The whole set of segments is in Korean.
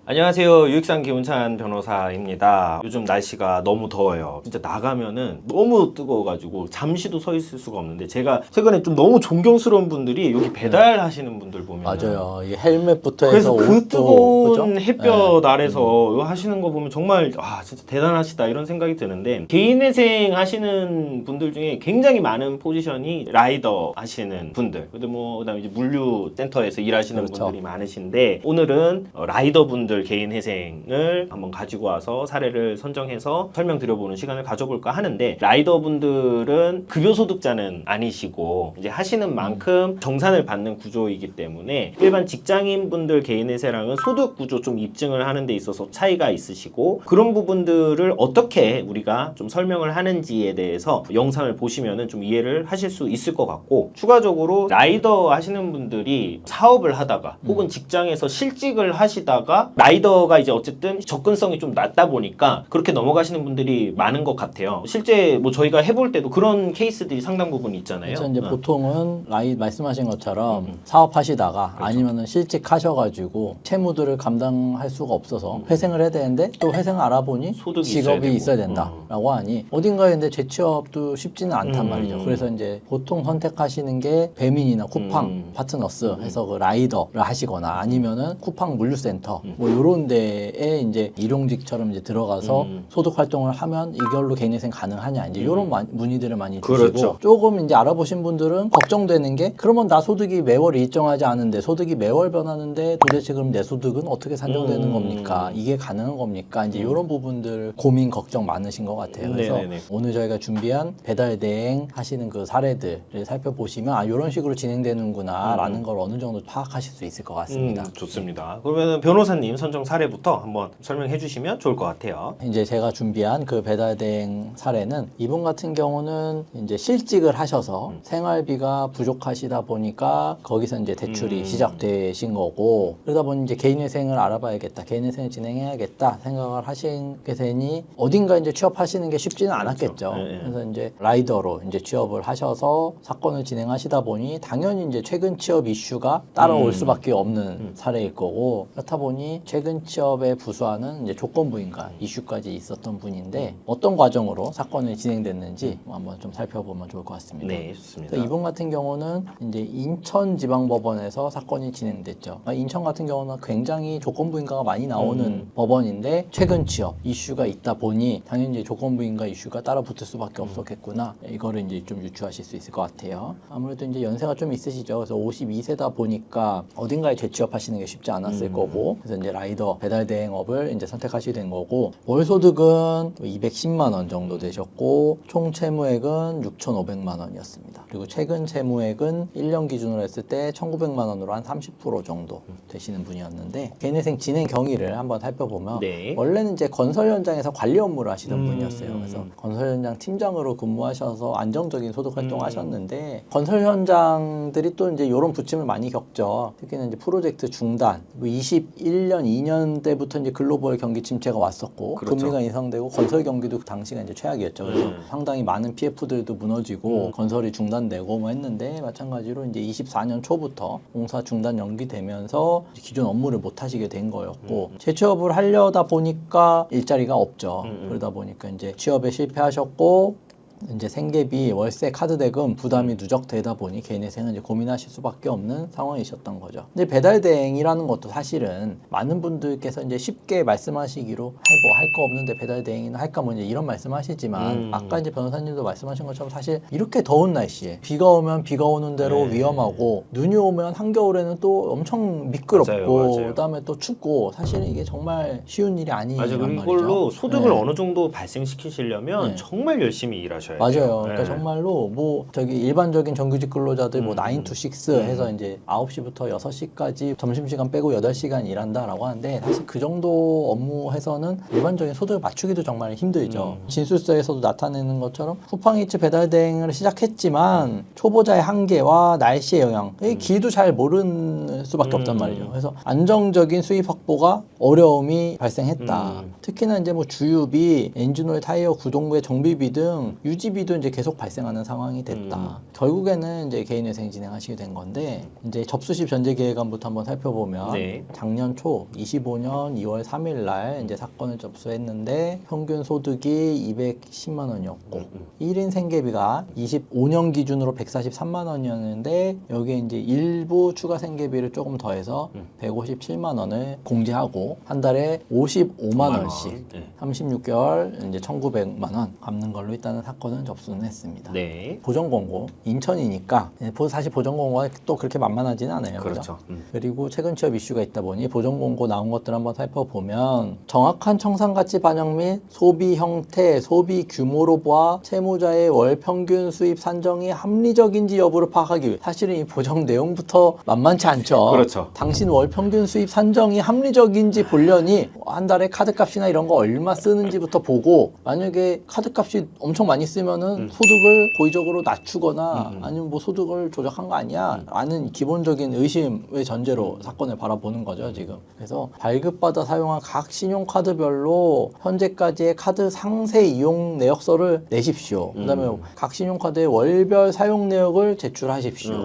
안녕하세요. 유익상 기운찬 변호사입니다. 요즘 날씨가 너무 더워요. 진짜 나가면은 너무 뜨거워가지고 잠시도 서 있을 수가 없는데, 제가 최근에 좀 너무 존경스러운 분들이 여기 배달하시는 분들 보면 맞아요. 이 헬멧부터 그래서 해서 그 옷도, 뜨거운 그죠? 햇볕 아래서 이거 하시는 거 보면 정말 진짜 대단하시다 이런 생각이 드는데, 개인회생 하시는 분들 중에 굉장히 많은 포지션이 라이더 하시는 분들, 그다음에 이제 물류센터에서 일하시는 그렇죠. 분들이 많으신데, 오늘은 라이더 분들 개인 회생을 한번 가지고 와서 사례를 선정해서 설명드려보는 시간을 가져볼까 하는데, 라이더 분들은 급여소득자는 아니시고 이제 하시는 만큼 정산을 받는 구조이기 때문에 일반 직장인 분들 개인 회생랑은 소득 구조 좀 입증을 하는 데 있어서 차이가 있으시고, 그런 부분들을 어떻게 우리가 좀 설명을 하는지에 대해서 영상을 보시면은 좀 이해를 하실 수 있을 것 같고, 추가적으로 라이더 하시는 분들이 사업을 하다가 혹은 직장에서 실직을 하시다가 라이더가 이제 어쨌든 접근성이 좀 낮다 보니까 그렇게 넘어가시는 분들이 많은 것 같아요. 실제 뭐 저희가 해볼 때도 그런 케이스들이 상당 부분 있잖아요. 그래서 이제 보통은 말씀하신 것처럼 사업하시다가 그렇죠. 아니면은 실직하셔가지고 채무들을 감당할 수가 없어서 회생을 해야 되는데, 또 회생을 알아보니 소득이 직업이 있어야 있어야 되고. 된다라고 하니 어딘가에 근데 재취업도 쉽지는 않단 말이죠. 그래서 이제 보통 선택하시는 게 배민이나 쿠팡 파트너스 해서 그 라이더를 하시거나, 아니면은 쿠팡 물류센터 뭐 요런 데에 이제 일용직처럼 이제 들어가서 소득 활동을 하면 이걸로 개인회생 가능하냐, 이제 요런 문의들을 많이 주시고, 그렇죠. 조금 이제 알아보신 분들은 걱정되는 게, 그러면 나 소득이 매월 일정하지 않은데 소득이 매월 변하는데 도대체 그럼 내 소득은 어떻게 산정되는 겁니까? 이게 가능한 겁니까? 이제 이런 부분들 고민 걱정 많으신 것 같아요. 그래서 네네네. 오늘 저희가 준비한 배달 대행 하시는 그 사례들을 살펴보시면 이런 식으로 진행되는구나 라는 걸 어느 정도 파악하실 수 있을 것 같습니다. 좋습니다. 그러면 변호사님 선정 사례부터 한번 설명해 주시면 좋을 것 같아요. 이제 제가 준비한 그 배달 대행 사례는, 이분 같은 경우는 이제 실직을 하셔서 생활비가 부족하시다 보니까 거기서 이제 대출이 시작되신 거고, 그러다 보니 이제 개인회생을 알아봐야겠다, 개인회생을 진행해야겠다 생각을 하신 게 되니 어딘가 이제 취업하시는 게 쉽지는 않았겠죠. 네. 그래서 이제 라이더로 이제 취업을 하셔서 사건을 진행하시다 보니 당연히 이제 최근 취업 이슈가 따라올 수밖에 없는 사례일 거고, 그렇다 보니 최근 취업에 부수하는 이제 조건부인가 이슈까지 있었던 분인데, 어떤 과정으로 사건이 진행됐는지 한번 좀 살펴보면 좋을 것 같습니다. 네, 좋습니다. 그래서 이분 같은 경우는 이제 인천지방법원에서 사건이 진행됐죠. 인천 같은 경우는 굉장히 조건부인가가 많이 나오는 법원인데, 최근 취업 이슈가 있다 보니 당연히 이제 조건부인가 이슈가 따라 붙을 수밖에 없었겠구나, 이거를 이제 좀 유추하실 수 있을 것 같아요. 아무래도 이제 연세가 좀 있으시죠. 그래서 52세다 보니까 어딘가에 재취업하시는 게 쉽지 않았을 거고, 그래서 이제 라이더 배달 대행업을 이제 선택하시게 된 거고, 월 소득은 210만 원 정도 되셨고, 총 채무액은 6,500만 원이었습니다. 그리고 최근 채무액은 1년 기준으로 했을 때 1,900만 원으로 한 30% 정도 되시는 분이었는데, 개인회생 진행 경위를 한번 살펴보면, 네. 원래는 이제 건설 현장에서 관리 업무를 하시던 분이었어요. 그래서 건설 현장 팀장으로 근무하셔서 안정적인 소득 활동을 하셨는데, 건설 현장들이 또 이제 이런 부침을 많이 겪죠. 특히는 이제 프로젝트 중단, 21년, 2년 때부터 이제 글로벌 경기 침체가 왔었고, 그렇죠. 금리가 인상되고 건설 경기도 그 당시가 이제 최악이었죠. 그래서 상당히 많은 PF들도 무너지고 건설이 중단되고 뭐 했는데, 마찬가지로 이제 24년 초부터 공사 중단 연기되면서 기존 업무를 못 하시게 된 거였고, 재취업을 하려다 보니까 일자리가 없죠. 그러다 보니까 이제 취업에 실패하셨고, 이제 생계비, 월세, 카드 대금 부담이 누적되다 보니 개인회생은 이제 고민하실 수밖에 없는 상황이셨던 거죠. 근데 배달 대행이라는 것도 사실은 많은 분들께서 이제 쉽게 말씀하시기로 뭐 할 거 없는데 배달 대행이나 할까 뭐 이제 이런 말씀하시지만, 아까 이제 변호사님도 말씀하신 것처럼 사실 이렇게 더운 날씨에 비가 오면 비가 오는 대로 위험하고, 눈이 오면 한겨울에는 또 엄청 미끄럽고, 맞아요. 그다음에 또 춥고, 사실은 이게 정말 쉬운 일이 아니란 맞아요. 말이죠. 이걸로 소득을 네. 어느 정도 발생시키시려면 정말 열심히 일하셔야 돼요. 맞아요. 그러니까 정말로 뭐 저기 일반적인 정규직 근로자들 뭐 9 to 6 해서 이제 9시부터 6시까지 점심시간 빼고 8시간 일한다라고 하는데, 사실 그 정도 업무에서는 일반적인 소득을 맞추기도 정말 힘들죠. 진술서에서도 나타내는 것처럼 쿠팡이츠 배달 대행을 시작했지만 초보자의 한계와 날씨의 영향, 길도 잘 모르는 수밖에 없단 말이죠. 그래서 안정적인 수입 확보가 어려움이 발생했다. 특히나 이제 뭐 주유비, 엔진오일, 타이어 구동부의 정비비 등 유지비도 이제 계속 발생하는 상황이 됐다. 결국에는 이제 개인회생 진행하시게 된 건데 이제 접수시 변제기획안부터 한번 살펴보면 네. 작년 초 25년 2월 3일 날 이제 사건을 접수했는데 평균 소득이 210만 원이었고 1인 생계비가 25년 기준으로 143만 원이었는데 여기에 이제 일부 추가 생계비를 조금 더해서 157만 원을 공제하고 한 달에 55만 원씩 네. 36개월 이제 1,900만 원 갚는 걸로 일단은 사건은 접수는 했습니다. 네. 보전공고 인천이니까 사실 보전공고가 또 그렇게 만만하지는 않아요. 그렇죠. 그리고 최근 취업 이슈가 있다 보니 보전공고 나온 것들 한번 살펴보면 정확한 청산 가치 반영 및 소비 형태, 소비 규모로 보아 채무자의 월 평균 수입 산정이 합리적인지 여부를 파악하기 위해 사실은 이 보정 내용부터 만만치 않죠. 그렇죠. 당신 월 평균 수입 산정이 합리적인지 보려니 한 달에 카드값이나 이런 거 얼마 쓰는지부터 보고 만약에 카드값이 엄청 많이 쓰면은 소득을 고의적으로 낮추거나 아니면 뭐 소득을 조작한 거 아니야? 라는 기본적인 의심의 전제로 사건을 바라보는 거죠, 지금. 그래서 발급받아 사용한 각 신용카드별로 현재까지의 카드 상세 이용 내역서를 내십시오. 그다음에 각 신용카드의 월별 사용 내역을 제출하십시오.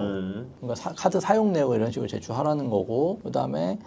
그러니까 카드 사용 내역을 이런 식으로 제출하라는 거고, 그다음에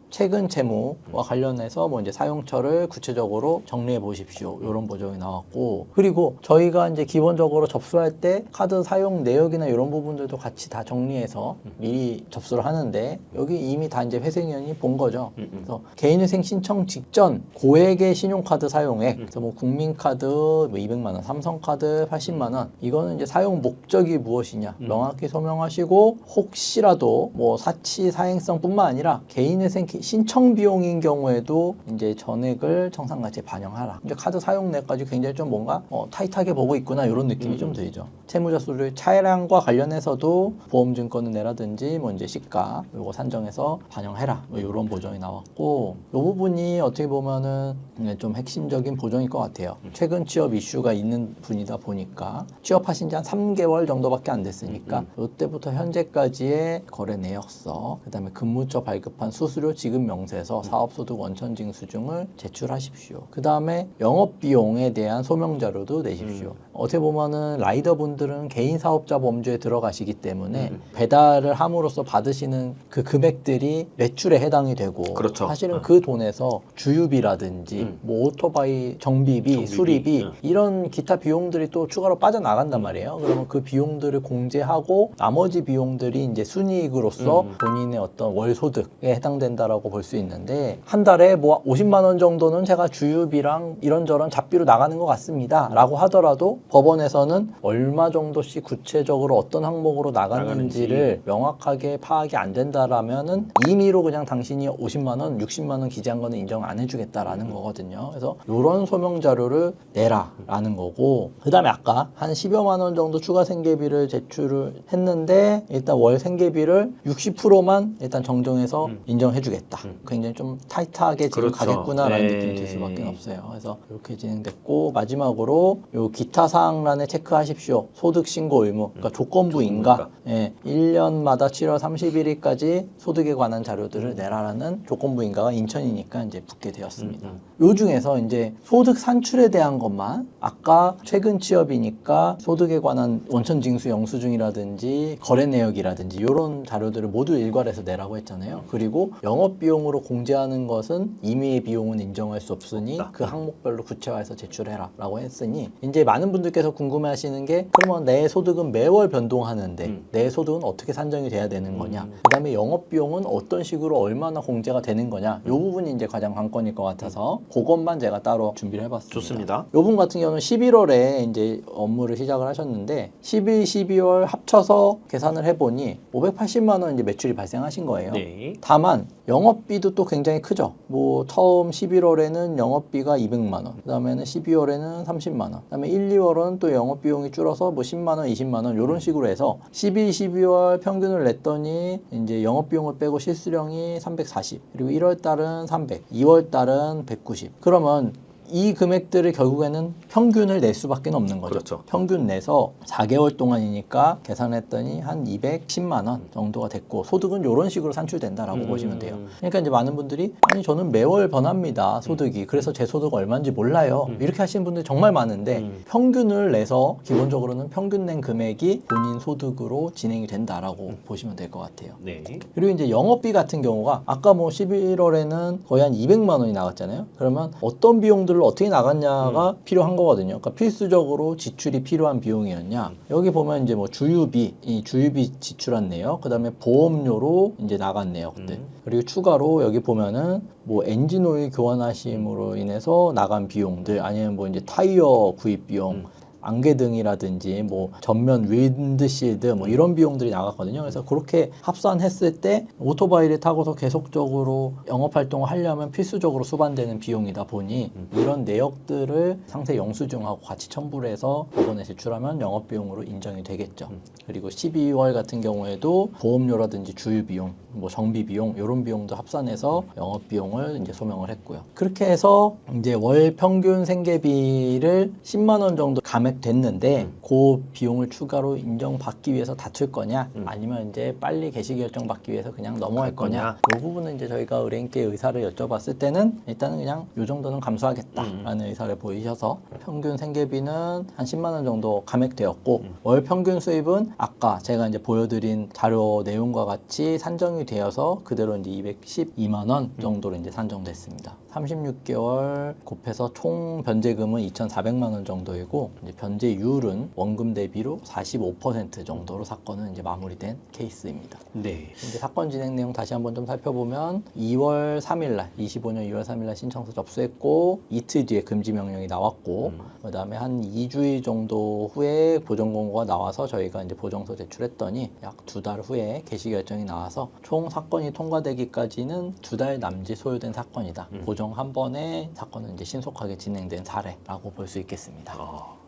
최근 채무와 관련해서 뭐 이제 사용처를 구체적으로 정리해 보십시오. 이런 보정이 나왔고, 그리고 저희가 이제 기본적으로 접수할 때 카드 사용 내역이나 이런 부분들도 같이 다 정리해서 미리 접수를 하는데 여기 이미 다 이제 회생위원이 본 거죠. 그래서 개인회생 신청 직전 고액의 신용카드 사용액, 그래서 뭐 국민카드 뭐 200만 원, 삼성카드 80만 원, 이거는 이제 사용 목적이 무엇이냐 명확히 소명하시고 혹시라도 뭐 사치 사행성뿐만 아니라 개인회생 신청 비용인 경우에도 이제 전액을 청산가치에 반영하라. 이제 카드 사용 내까지 굉장히 좀 뭔가 타이트하게 보고 있구나 이런 느낌이 좀 들죠. 채무자 수를 차량과 관련해서도 보험증권을 내라든지 뭐 이제 시가 요거 산정해서 반영해라. 뭐 이런 보정이 나왔고, 이 부분이 어떻게 보면은 좀 핵심적인 보정일 것 같아요. 최근 취업 이슈가 있는 분이다 보니까 취업하신 지 한 3개월 정도밖에 안 됐으니까 이때부터 현재까지의 거래 내역서, 그다음에 근무처 발급한 수수료 지급 명세서, 사업소득 원천징수 중을 제출하십시오. 그 다음에 영업비용에 대한 소명자료도 내십시오. 어떻게 보면은 라이더분들은 개인 사업자 범주에 들어가시기 때문에 배달을 함으로써 받으시는 그 금액들이 매출에 해당이 되고, 그렇죠. 사실은 그 돈에서 주유비라든지 뭐 오토바이 정비비, 수리비 이런 기타 비용들이 또 추가로 빠져나간단 말이에요. 그러면 그 비용들을 공제하고 나머지 비용들이 이제 순이익으로서 본인의 어떤 월 소득에 해당된다라고 볼 수 있는데, 한 달에 뭐 50만 원 정도는 제가 주유비랑 이런저런 잡비로 나가는 것 같습니다 라고 하더라도 법원에서는 얼마 정도씩 구체적으로 어떤 항목으로 나가는지를 명확하게 파악이 안 된다라면은 임의로 그냥 당신이 50만 원, 60만 원 기재한 거는 인정 안 해주겠다라는 거거든요. 그래서 이런 소명 자료를 내라라는 거고, 그 다음에 아까 한 10여만 원 정도 추가 생계비를 제출을 했는데 일단 월 생계비를 60%만 일단 정정해서 인정해주겠다. 굉장히 좀 타이트하게 지금 그렇죠. 가겠구나라는 네. 느낌이 들 수밖에 없어요. 그래서 이렇게 진행됐고, 마지막으로 요 기타 사항란에 체크하십시오. 소득 신고 의무, 그러니까 조건부인가. 예, 1년마다 7월 31일까지 소득에 관한 자료들을 내라라는 조건부인가가 인천이니까 이제 붙게 되었습니다. 요 중에서 이제 소득 산출에 대한 것만, 아까 최근 취업이니까 소득에 관한 원천징수 영수증이라든지 거래 내역이라든지 이런 자료들을 모두 일괄해서 내라고 했잖아요. 그리고 영업비용으로 공제하는 것은 임의의 비용은 인정할 수 없으니 그 항목별로 구체화해서 제출해라 라고 했으니, 이제 많은 분들께서 궁금해하시는 게, 그러면 내 소득은 매월 변동하는데 내 소득은 어떻게 산정이 돼야 되는 거냐, 그 다음에 영업비용은 어떤 식으로 얼마나 공제가 되는 거냐, 이 부분이 이제 가장 관건일 것 같아서 그것만 제가 따로 준비를 해봤습니다. 좋습니다. 이분 같은 경우는 11월에 이제 업무를 시작을 하셨는데 11, 12월 합쳐서 계산을 해보니 580만 원 이제 매출이 발생하신 거예요. 네. 다만 영업비도 또 굉장히 크죠. 뭐 처음 11월에는 영업비가 200만 원, 그 다음에는 12월에는 30만 원, 그 다음에 1, 2월은 또 영업비용이 줄어서 뭐 10만 원, 20만 원 이런 식으로 해서 11, 12월 평균을 냈더니 이제 영업비용을 빼고 실수령이 340, 그리고 1월 달은 300, 2월 달은 190. 그러면 이 금액들을 결국에는 평균을 낼 수밖에 없는 거죠. 그렇죠. 평균 내서 4개월 동안이니까 계산했더니 한 210만 원 정도가 됐고 소득은 이런 식으로 산출된다라고 보시면 돼요. 그러니까 이제 많은 분들이 아니 저는 매월 변합니다 소득이 그래서 제 소득 얼마인지 몰라요 이렇게 하시는 분들이 정말 많은데 평균을 내서 기본적으로는 평균 낸 금액이 본인 소득으로 진행이 된다라고 보시면 될 것 같아요. 네. 그리고 이제 영업비 같은 경우가 아까 뭐 11월에는 거의 한 200만 원이 나갔잖아요. 그러면 어떤 비용들을 어떻게 나갔냐가 필요한 거거든요. 그러니까 필수적으로 지출이 필요한 비용이었냐. 여기 보면 이제 뭐 주유비, 이 주유비 지출했네요. 그 다음에 보험료로 이제 나갔네요. 그때. 그리고 추가로 여기 보면은 뭐 엔진 오일 교환하심으로 인해서 나간 비용들 아니면 뭐 이제 타이어 구입 비용 안개등이라든지 뭐 전면 윈드실드 뭐 이런 비용들이 나갔거든요. 그래서 그렇게 합산했을 때 오토바이를 타고서 계속적으로 영업 활동을 하려면 필수적으로 수반되는 비용이다 보니 이런 내역들을 상세 영수증하고 같이 첨부를 해서 법원에 제출하면 영업 비용으로 인정이 되겠죠. 그리고 12월 같은 경우에도 보험료라든지 주유 비용, 뭐 정비 비용 이런 비용도 합산해서 영업 비용을 이제 소명을 했고요. 그렇게 해서 이제 월 평균 생계비를 10만 원 정도 감액됐는데 그 비용을 추가로 인정받기 위해서 다툴 거냐 아니면 이제 빨리 개시 결정 받기 위해서 그냥 넘어갈 거냐 그 부분은 이제 저희가 의뢰인께 의사를 여쭤봤을 때는 일단은 그냥 요 정도는 감수하겠다라는 의사를 보이셔서 평균 생계비는 한 10만 원 정도 감액되었고 월 평균 수입은 아까 제가 이제 보여드린 자료 내용과 같이 산정이 되어서 그대로 이제 212만 원 정도로 이제 산정됐습니다. 36개월 곱해서 총 변제금은 2,400만 원 정도이고 이제 변제율은 원금 대비로 45% 정도로 사건은 이제 마무리된 케이스입니다. 네. 이제 사건 진행 내용 다시 한번 좀 살펴보면 2월 3일 날 25년 2월 3일 날 신청서 접수했고 이틀 뒤에 금지 명령이 나왔고 그다음에 한 2주일 정도 후에 보정 공고가 나와서 저희가 이제 보정서 제출했더니 약 2달 후에 개시 결정이 나와서 총 사건이 통과되기까지는 2달 남짓 소요된 사건이다. 보정 한 번에 사건은 이제 신속하게 진행된 사례라고 볼 수 있겠습니다.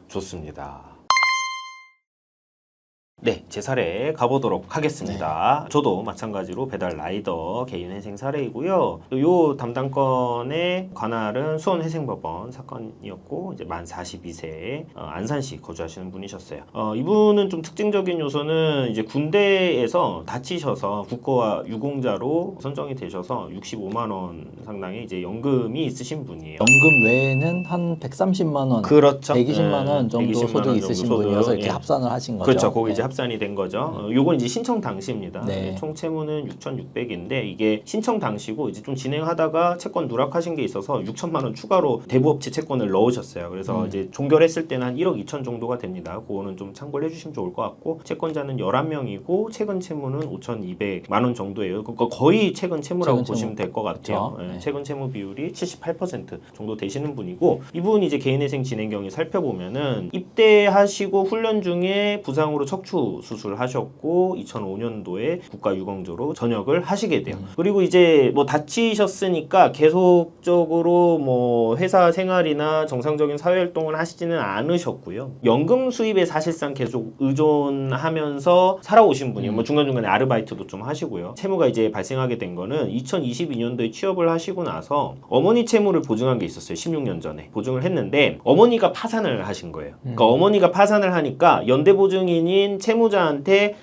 좋습니다. 네, 제 사례 가보도록 하겠습니다. 저도 마찬가지로 배달 라이더 개인 회생 사례이고요. 요 담당건의 관할은 수원회생법원 사건이었고 이제 만 42세 안산시 거주하시는 분이셨어요. 이분은 좀 특징적인 요소는 이제 군대에서 다치셔서 국거와 유공자로 선정이 되셔서 65만 원 상당의 이제 연금이 있으신 분이에요. 연금 외에는 한 130만 원, 그렇죠. 120만 원 정도 120만 원 소득이 정도 있으신 소득, 분이어서 이렇게 예. 합산을 하신 거죠. 그렇죠. 거기 네. 이제 합산이 된 거죠. 요건 이제 신청 당시입니다. 네. 총 채무는 6,600인데 이게 신청 당시고 이제 좀 진행하다가 채권 누락하신 게 있어서 6천만 원 추가로 대부업체 채권을 넣으셨어요. 그래서 이제 종결했을 때는 한 1억 2천 정도가 됩니다. 그거는 좀 참고를 해주시면 좋을 것 같고 채권자는 11명이고 최근 채무는 5,200만 원 정도예요. 그러니까 거의 최근 채무라고 최근 보시면 될 것 같아요. 그렇죠. 네. 최근 채무 비율이 78% 정도 되시는 분이고 이분이 이제 개인회생 진행 경위 살펴보면은 입대하시고 훈련 중에 부상으로 척추 수술하셨고 2005년도에 국가유공조로 전역을 하시게 돼요. 그리고 이제 뭐 다치셨으니까 계속적으로 뭐 회사 생활이나 정상적인 사회활동을 하시지는 않으셨고요. 연금 수입에 사실상 계속 의존하면서 살아오신 분이에요. 뭐 중간중간에 아르바이트도 좀 하시고요. 채무가 이제 발생하게 된 거는 2022년도에 취업을 하시고 나서 어머니 채무를 보증한 게 있었어요. 16년 전에 보증을 했는데 어머니가 파산을 하신 거예요. 그러니까 어머니가 파산을 하니까 연대보증인인 채무자한테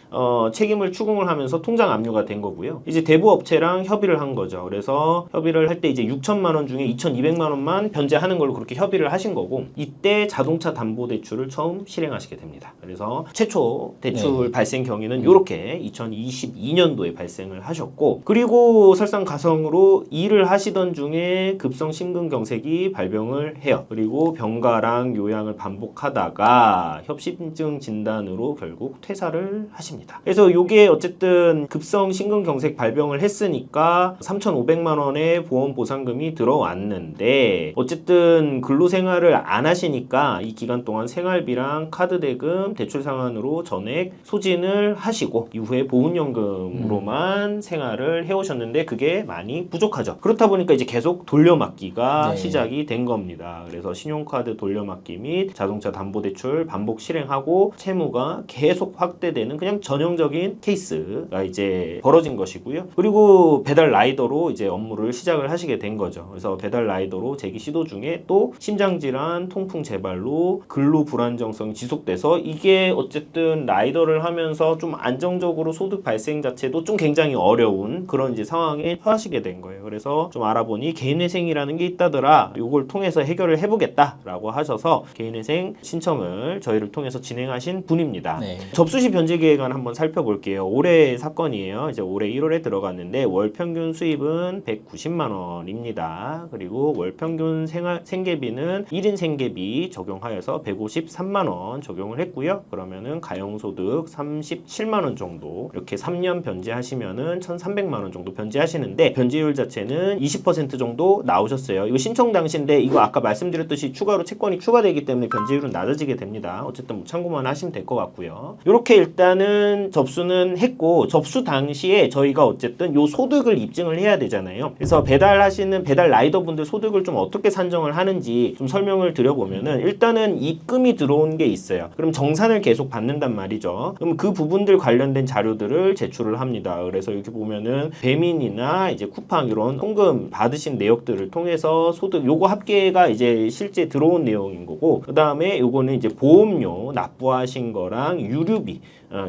책임을 추궁을 하면서 통장 압류가 된 거고요. 이제 대부업체랑 협의를 한 거죠. 그래서 협의를 할 때 이제 6천만 원 중에 2,200만 원만 변제하는 걸로 그렇게 협의를 하신 거고 이때 자동차 담보 대출을 처음 실행하시게 됩니다. 그래서 최초 대출 발생 경위는 이렇게 2022년도에 발생을 하셨고 그리고 설상가성으로 일을 하시던 중에 급성 심근경색이 발병을 해요. 그리고 병가랑 요양을 반복하다가 협심증 진단으로 결국 퇴사를 하십니다. 그래서 이게 어쨌든 급성 심근경색 발병을 했으니까 3,500만 원의 보험 보상금이 들어왔는데 어쨌든 근로생활을 안 하시니까 이 기간 동안 생활비랑 카드 대금, 대출 상환으로 전액 소진을 하시고 이후에 보훈연금으로만 생활을 해오셨는데 그게 많이 부족하죠. 그렇다 보니까 이제 계속 돌려막기가 시작이 된 겁니다. 그래서 신용카드 돌려막기 및 자동차 담보대출 반복 실행하고 채무가 계속 계속 확대되는 그냥 전형적인 케이스가 이제 벌어진 것이고요. 그리고 배달 라이더로 이제 업무를 시작을 하시게 된 거죠. 그래서 배달 라이더로 재기 시도 중에 또 심장질환, 통풍 재발로 근로 불안정성이 지속돼서 이게 어쨌든 라이더를 하면서 좀 안정적으로 소득 발생 자체도 좀 굉장히 어려운 그런 이제 상황에 처하시게 된 거예요. 그래서 좀 알아보니 개인회생이라는 게 있다더라. 이걸 통해서 해결을 해보겠다라고 하셔서 개인회생 신청을 저희를 통해서 진행하신 분입니다. 네. 접수시 변제기획안 한번 살펴볼게요. 올해 사건이에요. 이제 올해 1월에 들어갔는데 월 평균 수입은 190만 원입니다. 그리고 월 평균 생계비는 1인 생계비 적용하여서 153만 원 적용을 했고요. 그러면은 가용소득 37만 원 정도 이렇게 3년 변제하시면은 1,300만 원 정도 변제하시는데 변제율 자체는 20% 정도 나오셨어요. 이거 신청 당시인데 이거 아까 말씀드렸듯이 추가로 채권이 추가되기 때문에 변제율은 낮아지게 됩니다. 어쨌든 뭐 참고만 하시면 될 것 같고요. 이렇게 일단은 접수는 했고 접수 당시에 저희가 어쨌든 요 소득을 입증을 해야 되잖아요. 그래서 배달하시는 배달 라이더 분들 소득을 좀 어떻게 산정을 하는지 좀 설명을 드려보면은 일단은 입금이 들어온 게 있어요. 그럼 정산을 계속 받는단 말이죠. 그럼 그 부분들 관련된 자료들을 제출을 합니다. 그래서 이렇게 보면은 배민이나 이제 쿠팡 이런 송금 받으신 내역들을 통해서 소득 요거 합계가 이제 실제 들어온 내용인 거고 그 다음에 요거는 이제 보험료 납부하신 거랑 유류비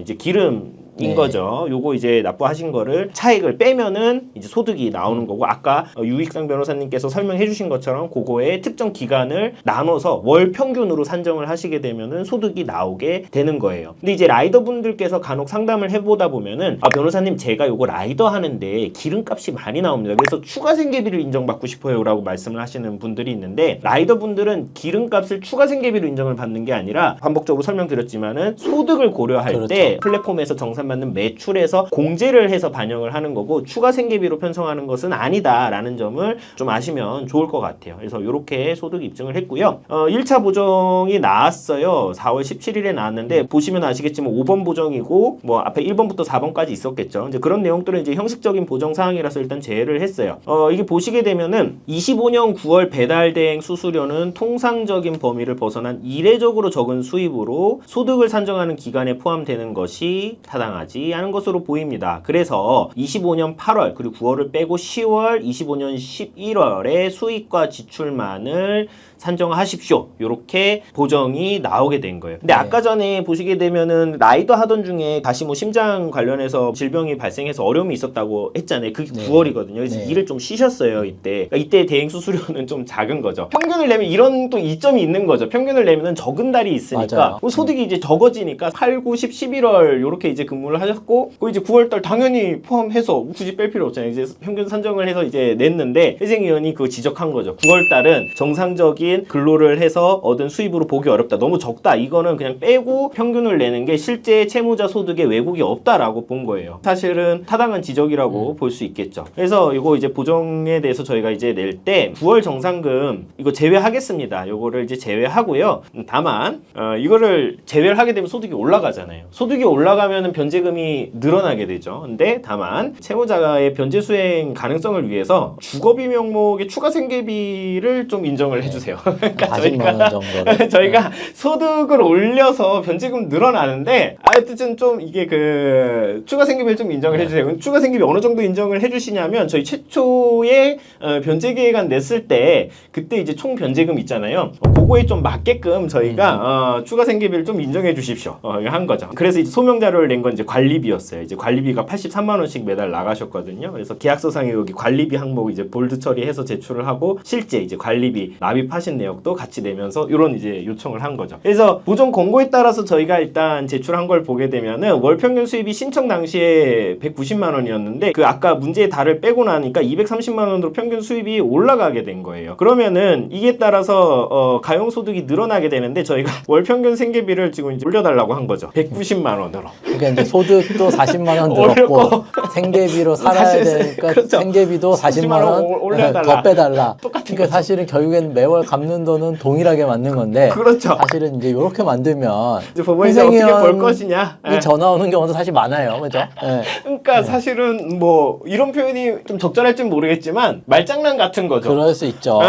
이제 기름 인 거죠. 요거 이제 납부하신 거를 차액을 빼면은 이제 소득이 나오는 거고 아까 유익상 변호사님께서 설명해 주신 것처럼 그거의 특정 기간을 나눠서 월 평균으로 산정을 하시게 되면은 소득이 나오게 되는 거예요. 근데 이제 라이더 분들께서 간혹 상담을 해보다 보면은 변호사님 제가 요거 라이더 하는데 기름값이 많이 나옵니다. 그래서 추가 생계비를 인정받고 싶어요 라고 말씀을 하시는 분들이 있는데 라이더 분들은 기름값을 추가 생계비로 인정을 받는 게 아니라 반복적으로 설명드렸지만은 소득을 고려할 그렇죠. 때 플랫폼에서 정산받는 매출에서 공제를 해서 반영을 하는 거고 추가 생계비로 편성하는 것은 아니다라는 점을 좀 아시면 좋을 것 같아요. 그래서 이렇게 소득 입증을 했고요. 1차 보정이 나왔어요. 4월 17일에 나왔는데 보시면 아시겠지만 5번 보정이고 뭐 앞에 1번부터 4번까지 있었겠죠. 이제 그런 내용들은 이제 형식적인 보정 사항이라서 일단 제외를 했어요. 이게 보시게 되면은 25년 9월 배달 대행 수수료는 통상적인 범위를 벗어난 이례적으로 적은 수입으로 소득을 산정하는 기간에 포함되는 것이 타당하지 않은 것으로 보입니다. 그래서 25년 8월 그리고 9월을 빼고 10월, 25년 11월에 수익과 지출만을 산정하십시오. 이렇게 보정이 나오게 된 거예요. 근데 아까 전에 보시게 되면은 라이더 하던 중에 다시 뭐 심장 관련해서 질병이 발생해서 어려움이 있었다고 했잖아요. 그게 9월이거든요. 그래서 일을 좀 쉬셨어요. 이때. 그러니까 이때 대행 수수료는 좀 작은 거죠. 평균을 내면 이런 또 이점이 있는 거죠. 평균을 내면은 적은 달이 있으니까 소득이 이제 적어지니까 8, 9, 10, 11월 이렇게 이제 근무를 하셨고 그 이제 9월달 당연히 포함해서 굳이 뺄 필요 없잖아요. 이제 평균 산정을 해서 이제 냈는데 회생위원이 그거 지적한 거죠. 9월달은 정상적인 근로를 해서 얻은 수입으로 보기 어렵다. 너무 적다. 이거는 그냥 빼고 평균을 내는 게 실제 채무자 소득에 왜곡이 없다라고 본 거예요. 사실은 타당한 지적이라고 볼 수 있겠죠. 그래서 이거 이제 보정에 대해서 저희가 이제 낼 때 9월 정산금 이거 제외하겠습니다. 이거를 이제 제외하고요. 다만 이거를 제외를 하게 되면 소득이 올라가잖아요. 소득이 올라가면은 변제금이 늘어나게 되죠. 근데 다만 채무자의 변제 수행 가능성을 위해서 주거비 명목의 추가 생계비를 좀 인정을 해주세요. 그러니까 40만 원 정도를 저희가 소득을 올려서 변제금 늘어나는데 하여튼 좀 이게 그 추가 생계비를 좀 인정을 해주세요. 추가 생계비 어느 정도 인정을 해주시냐면 저희 최초에 변제 계획안 냈을 때 그때 이제 총 변제금 있잖아요. 그거에 좀 맞게끔 저희가 추가 생계비를 좀 인정해 주십시오. 한 거죠. 그래서 이제 소명 자료를 낸 건 이제 관리비였어요. 이제 관리비가 83만 원씩 매달 나가셨거든요. 그래서 계약서상에 여기 관리비 항목 이제 볼드 처리해서 제출을 하고 실제 이제 관리비 납입하신 내역도 같이 내면서 이런 이제 요청을 한 거죠. 그래서 보정 권고에 따라서 저희가 일단 제출한 걸 보게 되면은 월 평균 수입이 신청 당시에 190만 원이었는데 그 아까 문제의 달을 빼고 나니까 230만 원으로 평균 수입이 올라가게 된 거예요. 그러면은 이게 따라서 가용소득이 늘어나게 되는데 저희가 월 평균 생계비를 지금 이제 올려달라고 한 거죠. 190만 원으로. 그러니까 이제 소득도 40만 원 들었고 생계비로 살아야 사실 되니까 그렇죠. 생계비도 40만 원 올려달라. 더 빼달라. 똑같은 그러니까 사실은 결국엔 매월 갚는 돈은 동일하게 맞는 건데 그렇죠. 사실은 이제 이렇게 만들면 이제 법원이 이제 어떻게 벌 것이냐. 이 전화 오는 경우도 사실 많아요, 그죠? 그러니까 사실은 뭐 이런 표현이 좀 적절할지는 모르겠지만 말장난 같은 거죠. 그럴 수 있죠.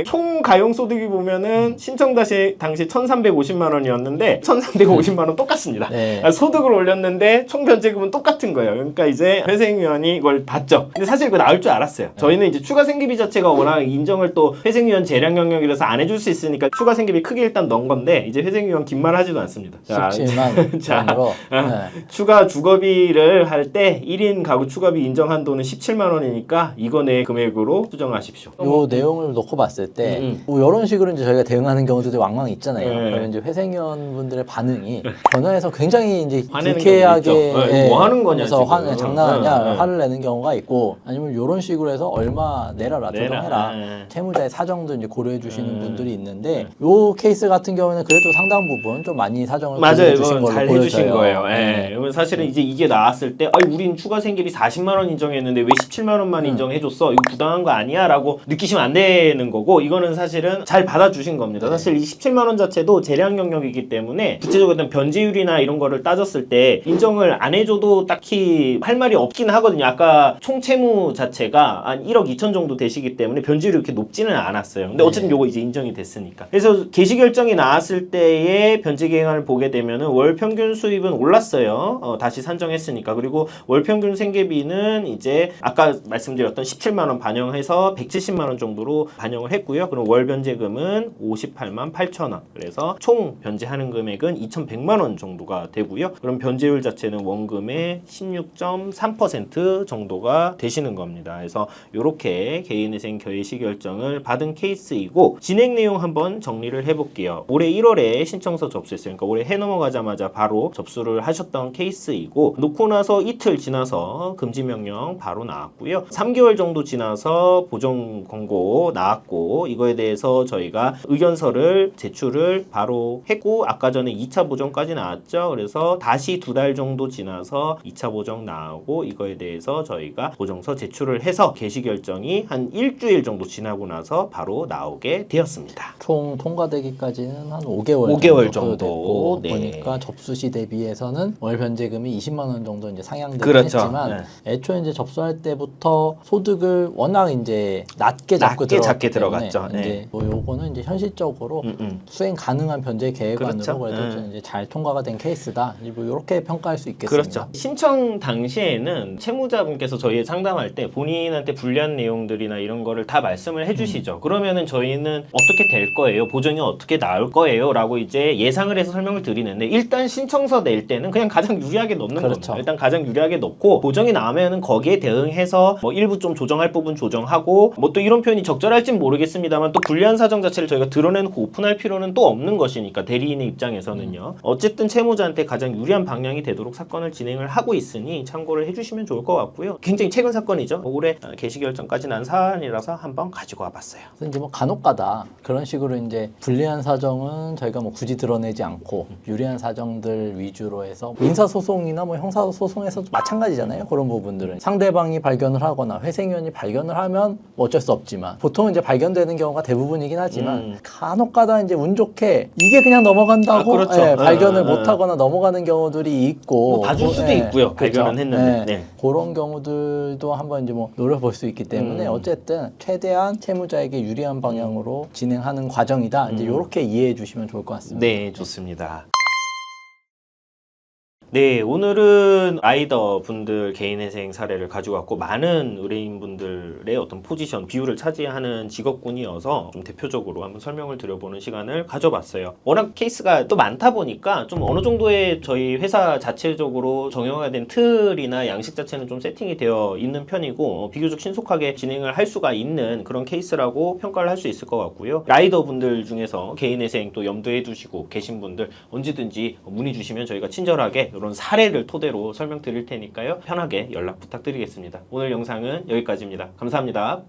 총 가용 소득이 보면은 신청 당시 1,350만 원이었는데 1,350만 원 똑같습니다. 네. 소득을 올렸는데 총 변제금은 똑같은 거예요. 그러니까 이제 회생위원이 이걸 봤죠. 근데 사실 그거 나올 줄 알았어요. 저희는 이제 추가 생계비 자체가 워낙 인정을 또 회생위원 재량 영역이라서 안 해줄 수 있으니까 추가 생계비 크게 일단 넣은 건데 이제 회생위원 긴 말 하지도 않습니다. 17만 자, 원으로 추가 주거비를 할 때 1인 가구 추가비 인정 한도는 17만 원이니까 이거 내 금액으로 수정하십시오. 요 내용을 놓고 봤을 때 뭐 이런 식으로 이제 저희가 대응하는 경우도 왕왕 있잖아요. 그러면 이제 회생위원 분들의 반응이 전화해서 굉장히 이제 화내는 불쾌하게 경우도 있죠. 뭐 하는 거냐, 그래서 지금. 장난하냐 화를 내는 경우가 있고 아니면 이런 식으로 해서 얼마 내라라 조정해라 채무자의 사정도 이제 고려해 주시는 분들이 있는데 요 케이스 같은 경우는 그래도 상당 부분 좀 많이 사정을 고려해 주신 걸로 잘 보여져요. 해주신 거예요. 그러면 사실은 이제 이게 나왔을 때 우린 추가 생계비 40만 원 인정했는데 왜 17만 원만 인정해줬어? 이거 부당한 거 아니야? 라고 느끼시면 안 되는 거고 이거는 사실은 잘 받아주신 겁니다. 사실 이 17만 원 자체도 재량 영역이기 때문에 구체적으로 어떤 변제율이나 이런 거를 따졌을 때 인정을 안 해줘도 딱히 할 말이 없긴 하거든요. 아까 총 채무 자체가 한 1억 2천 정도 되시기 때문에 변제율이 그렇게 높지는 않았어요. 근데 어쨌든 요거 이제 인정이 됐으니까. 그래서 개시 결정이 나왔을 때의 변제 계획안을 보게 되면은 월 평균 수입은 올랐어요. 다시 산정했으니까. 그리고 월 평균 생계비는 이제 아까 말씀드렸던 17만 원 반영해서 170만 원 정도로 반영을 했고요. 그럼 월 변제금은 58만 8천 원. 그래서 총 변제하는 금액은 2,100만 원 정도가 되고요. 그럼 변제율 자체는 원금의 16.3% 정도가 되시는 겁니다. 그래서 이렇게 개인회생 개시 결정을 받은 케이스이고 진행 내용 한번 정리를 해볼게요. 올해 1월에 신청서 접수했어요. 그러니까 올해 해 넘어가자마자 바로 접수를 하셨던 케이스이고 놓고 나서 이틀 지나서 금지 명령 바로 나왔고요. 3개월 정도 지나서 보정 권고 나왔고 이거에 대해서 저희가 의견서를 제출을 바로 했고 아까 전에 2차 보정까지 나왔죠. 그래서 다시 2달 정도 지나서 2차 보정 나오고 이거에 대해서 저희가 보정서 제출을 해서 개시 결정이 한 일주일 정도 지나고 나서 바로 나오게 되었습니다. 총 통과되기까지는 한 5개월, 5개월 정도 정도. 됐고 네. 보니까 접수 시 대비해서는 월 변제금이 20만 원 정도 이제 상향되긴 그렇죠. 했지만 애초에 이제 접수할 때부터 소득을 워낙 이제 낮게 잡고 작게 때문에 들어갔죠. 네. 이제 뭐 요거는 이제 현실적으로 수행 가능한 변제 계획안으로 그렇죠. 그래도 좀 이제 잘 통과가 된 케이스다. 뭐 이렇게 평가할 수 있겠습니다. 그렇죠. 신청 당시에는 채무자분께서 저희에 상담할 때 본인한테 불리한 내용들이나 이런 거를 다 말씀을 해주시죠. 그러면은 저희는 어떻게 될 거예요? 보정이 어떻게 나올 거예요? 라고 이제 예상을 해서 설명을 드리는데 일단 신청서 낼 때는 그냥 가장 유리하게 넣는 그렇죠. 겁니다. 일단 가장 유리하게 넣고 보정이 나오면은 거기에 대응해서 뭐 일부 좀 조정할 부분 조정하고 뭐 또 이런 표현이 적절할진 모르겠습니다만 또 불리한 사정 자체를 저희가 드러내놓고 오픈할 필요는 또 없는 것이니까 대리인의 입장에서는요. 어쨌든 채무자한테 가장 유리한 방향이 되도록 사건을 진행을 하고 있으니 참고를 해주시면 좋을 것 같고요. 굉장히 최근 사건이죠. 올해 개시 결정까지 난 사안이라서 한번 가지고 와봤어요. 그래서 이제 뭐 간혹가다 그런 식으로 이제 불리한 사정은 저희가 뭐 굳이 드러내지 않고 유리한 사정들 위주로 해서 민사소송이나 뭐 형사소송에서도 마찬가지잖아요. 그런 부분들은 상대방이 발견을 하거나 회생위원이 발견을 하면 뭐 어쩔 수 없지만 보통 이제 발견되는 경우가 대부분이긴 하지만 간혹가다 이제 운 좋게 이게 그냥 넘어간다고 그렇죠. 발견을 못하거나 넘어가는 경우들이 있고 뭐 봐줄 수도 있고요. 그렇죠. 발견은 했는데. 네. 그런 경우들도 한번 이제 뭐 노려볼 수 있기 때문에 어쨌든 최대한 채무자에게 유리한 방향으로 진행하는 과정이다. 이제 이렇게 이해해 주시면 좋을 것 같습니다. 네, 좋습니다. 네, 오늘은 라이더 분들 개인회생 사례를 가지고 왔고 많은 의뢰인분들의 어떤 포지션, 비율을 차지하는 직업군이어서 좀 대표적으로 한번 설명을 드려보는 시간을 가져봤어요. 워낙 케이스가 또 많다 보니까 좀 어느 정도의 저희 회사 자체적으로 정형화가 된 틀이나 양식 자체는 좀 세팅이 되어 있는 편이고 비교적 신속하게 진행을 할 수가 있는 그런 케이스라고 평가를 할 수 있을 것 같고요. 라이더 분들 중에서 개인회생 또 염두에 두시고 계신 분들 언제든지 문의 주시면 저희가 친절하게 이런 사례를 토대로 설명드릴 테니까요. 편하게 연락 부탁드리겠습니다. 오늘 영상은 여기까지입니다. 감사합니다.